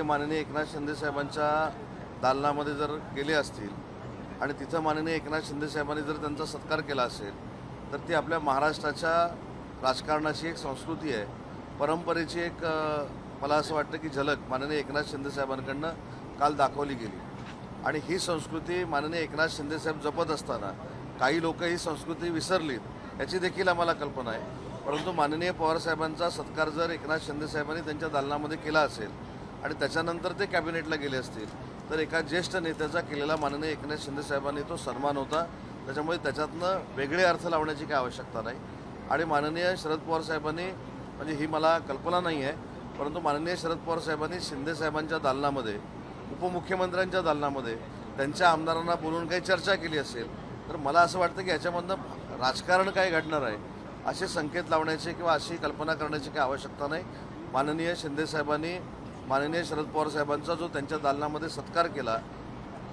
ते माननीय एकनाथ शिंदे साहेबांच्या दालनामध्ये जर गेले असतील आणि तिथं माननीय एकनाथ शिंदे साहेबांनी जर त्यांचा सत्कार केला असेल तर ती आपल्या महाराष्ट्राच्या राजकारणाची एक संस्कृती आहे, परंपरेची एक मला असं वाटतं की झलक माननीय एकनाथ शिंदे साहेबांकडनं काल दाखवली गेली। आणि ही संस्कृती माननीय एकनाथ शिंदे साहेब जपत असताना काही लोक ही संस्कृती विसरलीत याची देखील आम्हाला कल्पना आहे। परंतु माननीय पवारसाहेबांचा सत्कार जर एकनाथ शिंदे साहेबांनी त्यांच्या दालनामध्ये केला असेल आणि त्याच्यानंतर ते कॅबिनेटला गेले असतील तर एका ज्येष्ठ नेत्याचा केलेला माननीय एकनाथ शिंदे साहेबांनी तो सन्मान होता। त्याच्यामुळे त्याच्यातनं वेगळे अर्थ लावण्याची काही आवश्यकता नाही। आणि माननीय शरद पवार साहेबांनी म्हणजे ही मला कल्पना नाही आहे, परंतु माननीय शरद पवार साहेबांनी शिंदे साहेबांच्या दालनामध्ये उपमुख्यमंत्र्यांच्या दालनामध्ये त्यांच्या आमदारांना बोलून काही चर्चा केली असेल तर मला असं वाटतं की याच्यामधनं राजकारण काय घडणार आहे असे संकेत लावण्याचे किंवा अशी कल्पना करण्याची काही आवश्यकता नाही। माननीय शिंदे साहेबांनी माननीय शरद पवार साहेबांचा जो त्यांच्या दालनामध्ये सत्कार केला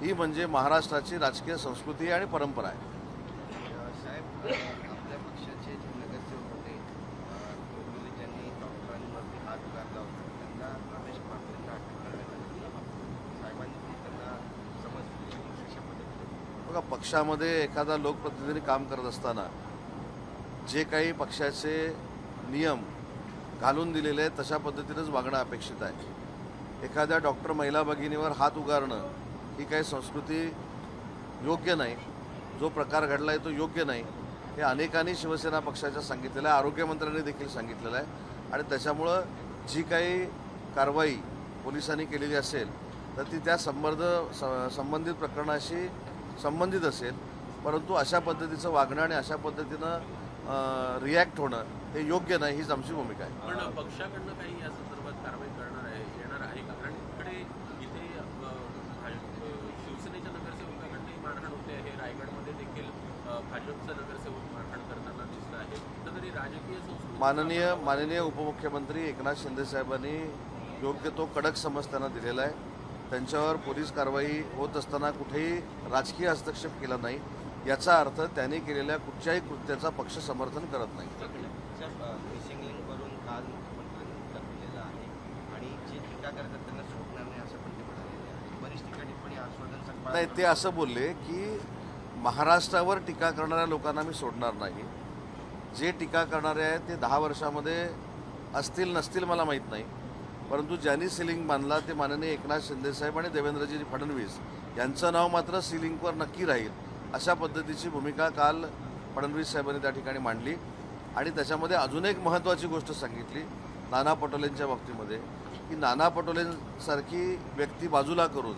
ही म्हणजे महाराष्ट्राची राजकीय संस्कृती आणि परंपरा आहे। साहेब, आपल्या पक्षाचे जे नगरसेवक होते ज्यांनी डॉक्टरांवरती हात उगारला होता त्यांना रमेश पाटलांना अटक करण्यात आली। साहेबांनी त्यांना समज दिली अशा पद्धतीने बघा, पक्षामध्ये एखादा लोकप्रतिनिधी काम करत असताना जे काही पक्षाचे नियम घालून दिलेले आहेत तशा पद्धतीनेच वागणं अपेक्षित आहे। एखाद्या डॉक्टर महिला भगिनीवर हात उगारणं ही काही संस्कृती योग्य नाही, जो प्रकार घडला आहे तो योग्य नाही हे अनेकांनी शिवसेना पक्षाच्या सांगितलेलं आहे, आरोग्यमंत्र्यांनी देखील सांगितलेलं आहे। आणि त्याच्यामुळं जी काही कारवाई पोलिसांनी केलेली असेल तर ती त्या संबंधित प्रकरणाशी संबंधित असेल, परंतु अशा पद्धतीचं वागणं आणि अशा पद्धतीनं रिॲक्ट होणं हे योग्य नाही, हीच आमची भूमिका आहे। पण पक्षाकडनं काही या संदर्भात कारवाई येणार आहे का? कारण इथे शिवसेनेच्या नगरसेवकाकडनंही मारहाण होते आहे, रायगडमध्ये देखील भाजपचा नगरसेवक मारहाण करताना दिसत आहे। कुठंतरी राजकीय संस्कृती माननीय उपमुख्यमंत्री एकनाथ शिंदे साहेबांनी योग्य तो कडक समज त्यांना दिलेला आहे। त्यांच्यावर पोलीस कारवाई होत असताना कुठेही राजकीय हस्तक्षेप केला नाही याचा अर्थ त्यांनी केलेल्या कुठच्याही कृत्याचा पक्ष समर्थन करत नाही। मिसिंग लिंकवरून काल मुख्यमंत्र्यांनी उत्तर दिलेलं आहे आणि जे टीका करतात त्यांना सोडणार नाही असं पण ते म्हणालेले आहे। बरीच ठिकाणी आश्वासन नाही, ते असं बोलले की महाराष्ट्रावर टीका करणाऱ्या लोकांना मी सोडणार नाही। जे टीका करणारे आहेत ते 10 वर्षामध्ये असतील नसतील मला माहीत नाही, परंतु ज्यांनी सिलिंग बांधला ते माननीय एकनाथ शिंदे साहेब आणि देवेंद्रजी फडणवीस यांचं नाव मात्र सिलिंगवर नक्की राहील अशा पद्धतीची भूमिका काल फडणवीस साहेबांनी त्या ठिकाणी मांडली। आणि त्याच्यामध्ये अजून एक महत्त्वाची गोष्ट सांगितली नाना पटोलेंच्या बाबतीमध्ये की नाना पटोलेंसारखी व्यक्ती बाजूला करून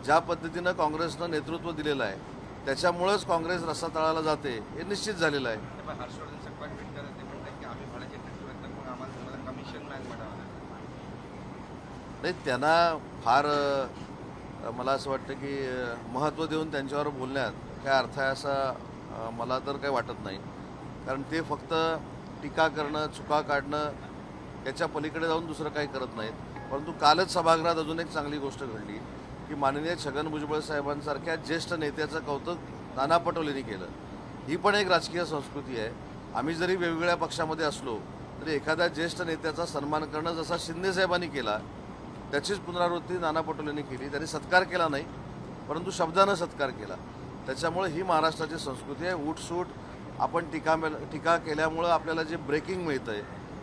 ज्या पद्धतीनं काँग्रेसनं नेतृत्व दिलेलं आहे त्याच्यामुळंच काँग्रेस रस्सातळाला जाते हे निश्चित झालेलं आहे। हर्षवर्धन सकपाळ ट्विट करत ते म्हणतात की आम्ही भाड्याचे ट्रॅक्टर तर मग आम्हाला तुम्हाला कमिशन मॅन म्हणावं लागेल। नाही, त्यांना फार मला असं वाटतं की महत्त्व देऊन त्यांच्यावर बोलण्यात काय अर्थ आहे असं मला तर काही वाटत नाही। कारण ते फक्त टीका करणं चुका काढणं याच्या पलीकडे जाऊन दुसरं काही करत नाहीत। परंतु कालच सभागृहात अजून एक चांगली गोष्ट घडली की माननीय छगन भुजबळ साहेबांसारख्या ज्येष्ठ नेत्याचं कौतुक नाना पटोलेंनी केलं। ही पण एक राजकीय संस्कृती आहे। आम्ही जरी वेगवेगळ्या पक्षामध्ये असलो तरी एखाद्या ज्येष्ठ नेत्याचा सन्मान करणं जसा शिंदे साहेबांनी केला त्याचीच पुनरावृत्ती नाना पटोलेंनी केली। त्यांनी सत्कार केला नाही परंतु शब्दानं सत्कार केला। त्याच्यामुळे ही महाराष्ट्राची संस्कृती आहे। उठसूट आपण टीका केल्यामुळं आपल्याला जे ब्रेकिंग मिळतं आहे,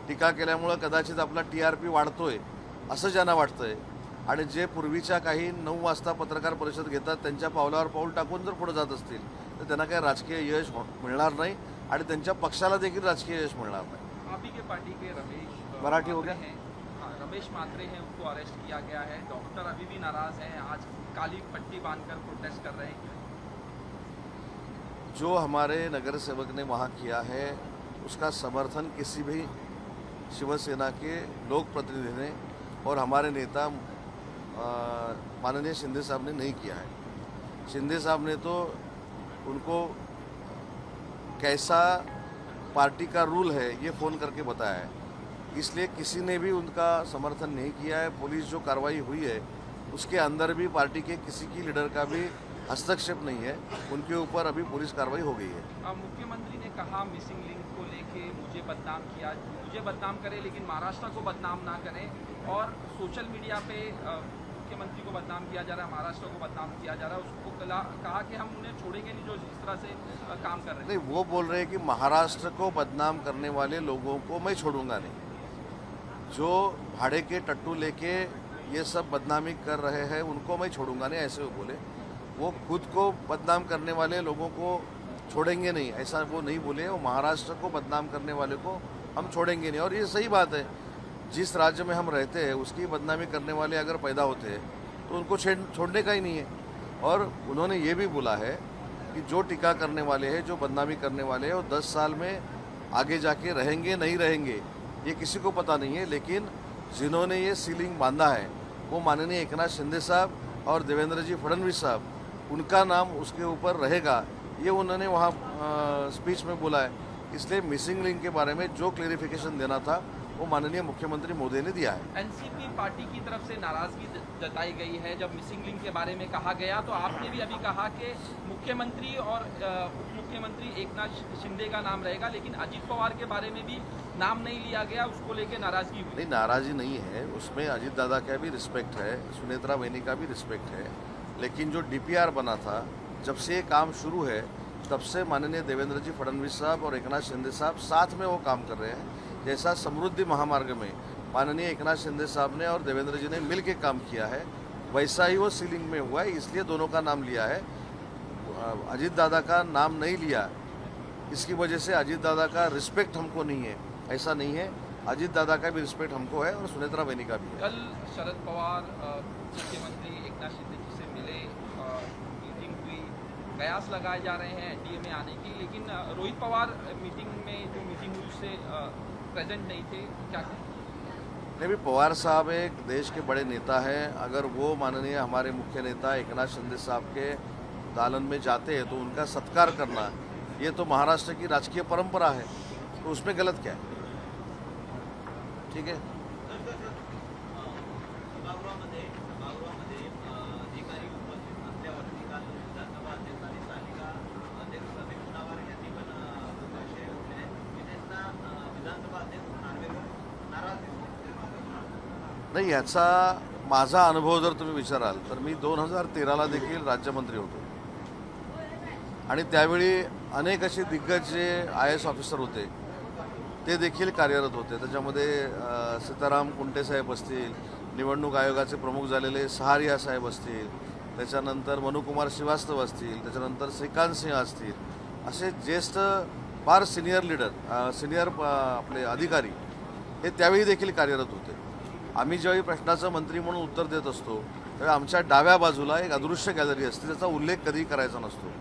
टीका केल्यामुळं कदाचित आपला TRP वाढतोय असं ज्यांना वाटतंय आणि जे पूर्वीच्या काही 9 वाजता पत्रकार परिषद घेतात त्यांच्या पावलावर पाऊल टाकून जर पुढे जात असतील तर त्यांना काही राजकीय यश मिळणार नाही आणि त्यांच्या पक्षाला देखील राजकीय यश मिळणार नाही। आप ही के पार्टी के रमेश मराठी हो गया? हाँ, रमेश मात्रे हैं, उनको अरेस्ट किया गया है। डॉक्टर अभी भी नाराज हैं, आज काली पट्टी बांधकर प्रोटेस्ट कर रहे हैं। जो हमारे नगर सेवक ने वहाँ किया है उसका समर्थन किसी भी शिवसेना के लोक प्रतिनिधि ने और हमारे नेता माननीय शिंदे साहब ने नहीं किया है। शिंदे साहब ने तो उनको कैसा पार्टी का रूल है ये फ़ोन करके बताया है, इसलिए किसी ने भी उनका समर्थन नहीं किया है। पुलिस जो कार्रवाई हुई है उसके अंदर भी पार्टी के किसी की लीडर का भी हस्तक्षेप नहीं है, उनके ऊपर अभी पुलिस कार्रवाई हो गई है। मुख्यमंत्री ने कहा मिसिंग लिंक को लेके मुझे बदनाम करे लेकिन महाराष्ट्र को बदनाम ना करें, और सोशल मीडिया पे मुख्यमंत्री को बदनाम किया जा रहा है, महाराष्ट्र को बदनाम किया जा रहा है। उसको कहा कि हम उन्हें छोड़ेंगे नहीं जो इस तरह से काम कर रहे हैं। नहीं, वो बोल रहे हैं कि महाराष्ट्र को बदनाम करने वाले लोगों को मैं छोड़ूंगा नहीं। जो भाड़े के टट्टू लेके ये सब बदनामी कर रहे हैं उनको मैं छोड़ूंगा नहीं, ऐसे वो बोले। वो खुद को बदनाम करने वाले लोगों को छोड़ेंगे नहीं, ऐसा वो नहीं बोले। वो महाराष्ट्र को बदनाम करने वाले को हम छोड़ेंगे नहीं, और ये सही बात है। जिस राज्य में हम रहते हैं उसकी बदनामी करने वाले अगर पैदा होते हैं तो उनको छोड़ने का ही नहीं है। और उन्होंने ये भी बोला है कि जो टीका करने वाले हैं, जो बदनामी करने वाले हैं, वो 10 साल में आगे जाके रहेंगे नहीं रहेंगे ये किसी को पता नहीं है। लेकिन जिन्होंने ये सीलिंग बांधा है वो माननीय एकनाथ शिंदे साहब और देवेंद्र जी फडणवीस साहब, उनका नाम उसके ऊपर रहेगा, ये उन्होंने वहाँ स्पीच में बोला है। इसलिए मिसिंग लिंक के बारे में जो क्लेरिफिकेशन देना था वो माननीय मुख्यमंत्री मोदी ने दिया है। एनसीपी पार्टी की तरफ से नाराजगी जताई गई है जब मिसिंग लिंक के बारे में कहा गया, तो आपने भी अभी कहा कि मुख्यमंत्री और उप मुख्यमंत्री एकनाथ शिंदे का नाम रहेगा, लेकिन अजीत पवार के बारे में भी नाम नहीं लिया गया, उसको लेकर नाराजगी हुई। नहीं, नाराजी नहीं है, उसमें अजीत दादा का भी रिस्पेक्ट है, सुनेत्रा बहनी का भी रिस्पेक्ट है। लेकिन जो DPR बना था, जब से ये काम शुरू है तब से माननीय देवेंद्र जी फडणवीस साहब और एकनाथ शिंदे साहब साथ में वो काम कर रहे हैं। जैसा समृद्धि महामार्ग में माननीय एकनाथ शिंदे साहब ने और देवेंद्र जी ने मिल के काम किया है, वैसा ही वो सीलिंग में हुआ है, इसलिए दोनों का नाम लिया है। अजीत दादा का नाम नहीं लिया, इसकी वजह से अजीत दादा का रिस्पेक्ट हमको नहीं है, ऐसा नहीं है। अजीत दादा का भी रिस्पेक्ट हमको है और सुनेत्रा बहनी का भी है। कल शरद पवार मुख्यमंत्री एकनाथ शिंदे जी से मिले, मीटिंग हुई, कयास लगाए जा रहे हैं NDA में आने की, लेकिन रोहित पवार मीटिंग हुई उससे प्रेजेंट नहीं थे, क्या कहें? नहीं भी, पवार साहब एक देश के बड़े नेता हैं। अगर वो माननीय हमारे मुख्य नेता एकनाथ शिंदे साहब के दालन में जाते हैं तो उनका सत्कार करना ये तो महाराष्ट्र की राजकीय परंपरा है, तो उसमें गलत क्या है? ठीक है। नाही, याचा माझा अनुभव जर तुम्ही विचाराल तर मी 2013ला देखील राज्यमंत्री होतो आणि त्यावेळी अनेक असे दिग्गज जे IAS ऑफिसर होते ते देखील कार्यरत होते। त्याच्यामध्ये सीताराम कुंटे साहेब असतील, निवडणूक आयोगाचे प्रमुख झालेले सहारिया साहेब असतील, त्याच्यानंतर मनुकुमार श्रीवास्तव असतील, त्याच्यानंतर श्रीकांत सिंह असतील, असे ज्येष्ठ फार सिनियर लीडर सिनियर आपले अधिकारी हे त्यावेळी देखील कार्यरत होते। आम्ही ज्यावेळी प्रश्नाचं मंत्री म्हणून उत्तर देत असतो त्यावेळी आमच्या डाव्या बाजूला एक अदृश्य गॅलरी असते, त्याचा उल्लेख कधी करायचा नसतो,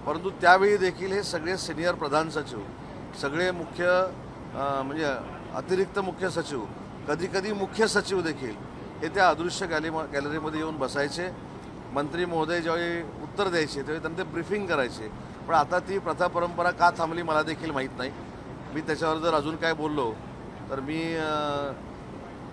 परंतु त्यावेळी देखील हे सगळे सिनियर प्रधान सचिव, सगळे मुख्य म्हणजे अतिरिक्त मुख्य सचिव, कधी कधी मुख्य सचिव देखील हे त्या अदृश्य गॅलरीमध्ये येऊन बसायचे। मंत्री महोदय ज्यावेळी उत्तर द्यायचे त्यावेळी त्यांना ते ब्रीफिंग करायचे। पण आता ती प्रथा परंपरा का थांबली मला देखील माहीत नाही। मी त्याच्यावर जर अजून काय बोललो तर मी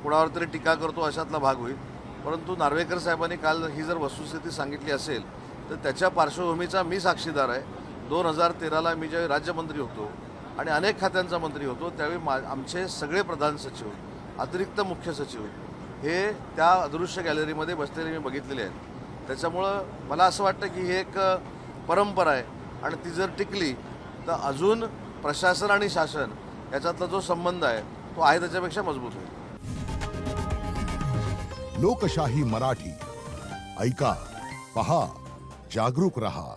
कुणावर तरी टीका करतो अशातला भाग होईल। परंतु नार्वेकर साहेबांनी काल ही जर वस्तुस्थिती सांगितली असेल तर त्याच्या पार्श्वभूमीचा मी साक्षीदार आहे। 2013ला मी ज्यावेळी राज्यमंत्री होतो आणि अनेक खात्यांचा मंत्री होतो त्यावेळी आमचे सगळे प्रधान सचिव, अतिरिक्त मुख्य सचिव हे त्या अदृश्य गॅलरीमध्ये बसलेले मी बघितलेले आहेत। त्याच्यामुळं मला असं वाटतं की ही एक परंपरा आहे आणि ती जर टिकली तर अजून प्रशासन आणि शासन याच्यातला जो संबंध आहे तो आहे त्याच्यापेक्षा मजबूत होईल। लोकशाही मराठी ऐका, पहा, जागरूक रहा।